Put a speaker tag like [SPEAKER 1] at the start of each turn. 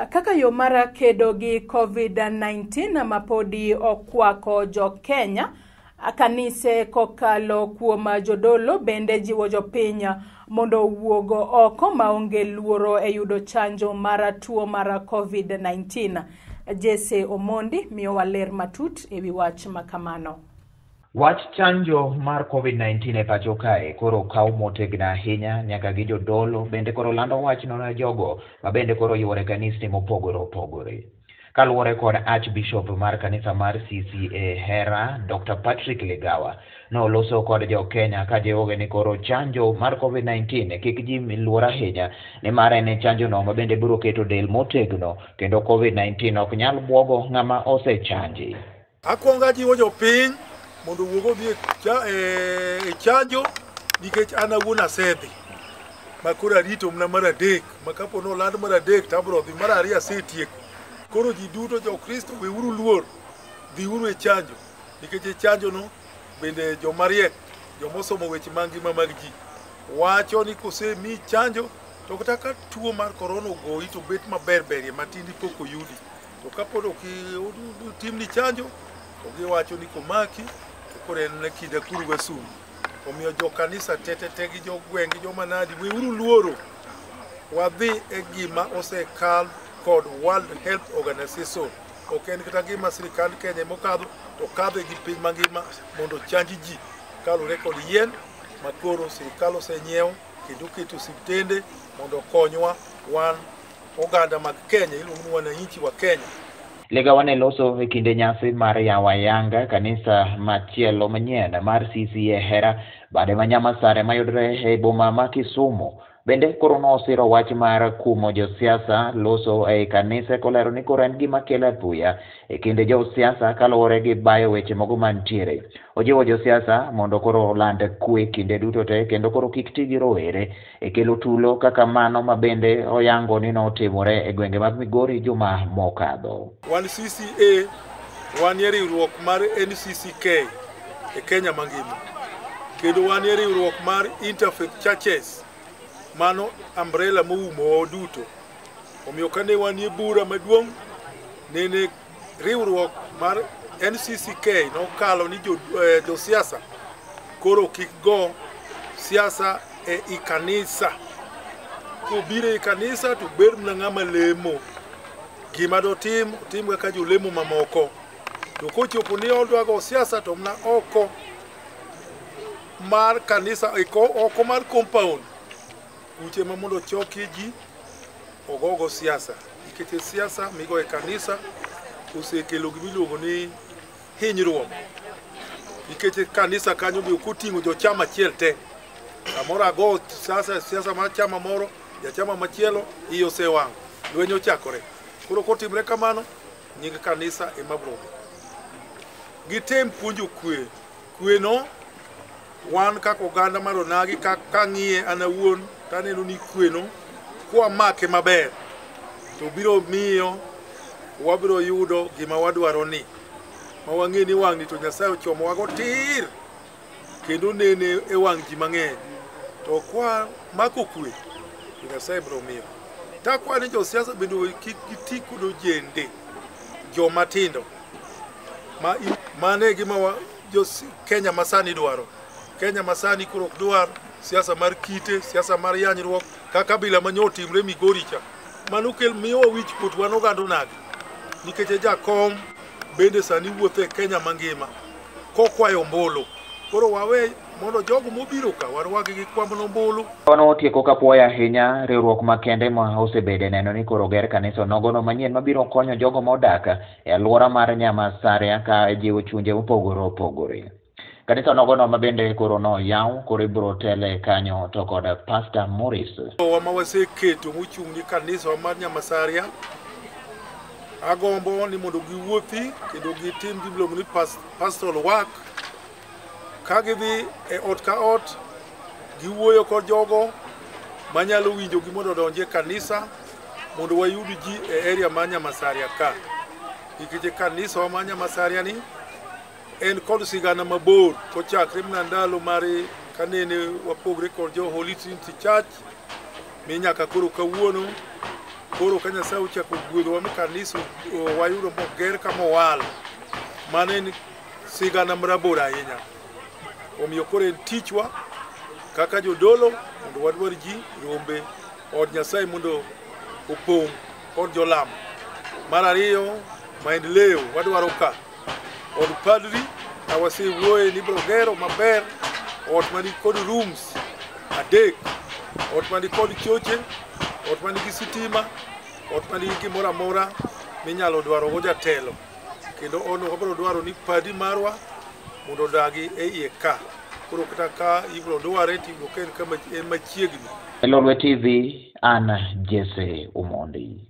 [SPEAKER 1] Kaka yo mara kedo gi COVID-19 mapodi okwako jo Kenya, kanise kokalo kuom jodolo bende jiwo jopiny mondo wuogo oko maonge luoro e yudo chanjo mara tuo mara COVID-19. Jesse Omondi miyo waler matut ewi wach makamano.
[SPEAKER 2] Wach chanjo mar COVID-19 e pacho kae koro kawo motegna ahinya nyaka gi jodolo bende koro lando wach no jogo ma bende koro yuore kanisni mopogore opogore. Kaluwore kod Archbishop mar kanisa mar CCA Hera, Dr. Patrick Legawa, noloso kod jo Kenya ka jiwoge ni koro chanjo mar COVID-19 kik ji luor ahinya ni mare ne chanjo no ma bende biro keto del motegno kendo COVID-19 ok nyal buogo ng'ama osechanji.
[SPEAKER 3] Akwonga jiwo jopiny mondo wuogo bi e chanjo nikech an awuon asedhi makoro arito mna mar adek makapo no land mar adek tabro dhi mar ariyo asetieko. Koro ji duto jo Kristo weuru luor dhiuru e chanjo nikech e chanjo no bende jomariek jomosomo weche mangima mag ji wacho ni kosemi chanjo to kata ka tuo mar korona ogoyi to bet maber berie matindi pok oyudi to kapod timni chanjo to giwacho ni komaki to koro en kinde kuru wasum. Omiyo jo kanisa tete gi jo gwenge jo manadi weuru luoro wadhi e gima osekal kod World Health Organization. Ok en kata gima sirikal Kenya mokadho to kadho gi piny mangima mondo chanji ji kalure kod yien makoro sirikal osenyiew kendo keto osiptende mondo konywa wan oganda mag Kenya iluongo ni wananchi wa Kenya.
[SPEAKER 2] Legawa ne loso e kinde nyasi mar Yawayanga kanisa machielo manyien mar CCA Hera bade manyamasare mayudore e boma ma Kisumu. Bende koro nosiro wach mar kumo josiasa loso e kanisa kolero ni koro en gima kelo apuya e kinde josiasa kaluwore gi bayo weche mogo mantiere. Ojiwo josiasa mondo koro land kwe kinde duto te kendo koro kik ti gi rowere e kelo tulo kaka mano ma bende oyango ni notimore e gwenge mag Migori juma mokadho.
[SPEAKER 3] Wan CCA wan e riwruok mar NCCK e Kenya mangima. Kendo wan e riwruok mar Interfaith Churches mano umbrella moumo duto. Omiyo kane wan e bura maduong' nene riwruok mar NCCK nokalo ni jo siasa koro kik go siasa e kanisa. Kubire e kanisa to ber mna ng'ama lemo gima do tim kaka jo lemo mamoko. To kochopo ni odwa go siasa to mna oko mar kanisa oko mar compound uche mamondo choki ji ogogo siasa ikete siasa migo e kanisa osekelo gimiluongo ni hinyruok ikete kanisa kanyo bi okutingo jo chama chiel te amora go siasa mar chama moro ya chama machielo iyo sewang lwenyo chakore koro kotimre kamano nying kanisa e mabrogo gitem puonjo kwe no wan kako oganda mar onagi ka ng'iye anawuon taneno ni kweno kwa make maber to biro miyo wabiro yudo gima wadwaro ni ma wang'e ni wang' ni to Nyasaye ochomo wago tir kendo nene e wang' ji mang'eny to kwa mako kwe to Nyasaye biro miyo ta kwa ni jo siasa bende kik giti kudo jende jo matindo mane gima jo Kenya masani dwaro. Kenya masani kuro dwar siasa mar kite, siasa mar yanyruok kaka bila manyotimre Migori cha. Mano kel miyo wich put wan oganda nagi. Nikech jakom bende sani wuothe Kenya mangima kokwayo ombulu. Koro wawe mondo jogo mobiro ka warwagi gi kwamno ombulu.
[SPEAKER 2] Wano tieko kapuoya ahinya riwruok makende ma osebede neno ni koro ger kanisa nogono manyien mabiro konyo jogo modaka e alwora mar Nyamasare ka jiwo chunje mopogore opogore. Kanisa nogono mabende koro no yaw koro ibro tele kanyo to kod Pastor Morris.
[SPEAKER 3] Wama waseketo mochung' ni kanisa mar Nyamasaria agombo ni mondo giwuothi kendo gitim gimiluongo ni pastoral work ka gidhi e ot ka ot giwuoyo kod jogo manyalo winjo gimondo donje kanisa mondo wayud ji e area mar Nyamasaria ka. Nikech kanisa mar Nyamasaria ni en kod sigana mabor kochakre mna ndalo mare kanene wapogre kod jo Holy Trinity Church mi nyaka koro kawuono koro ka Nyasaye ochako gwedhowa mi kanisa wayudo moger kama owal, mano en sigana marabora ahinya. Omiyo koro en tichwa kaka jodolo mondo wadwar ji rombe od Nyasaye mondo opong' kod jolam. Mar ariyo, maendeleo wadwaro ka od padri awasewuoye ni biro gero maber ot mani kod rooms adek, ot mani kod choche, ot mani gi sitima, ot mani gimoro amora minyalo dwaro go jatelo. Kendo ono wabiro dwaro ni padri marwa mondo odagi e iye ka. Koro kata ka ibiro dware tibiro ken kama en machiegni.
[SPEAKER 2] Lolwe TV, an Jesse Omondi.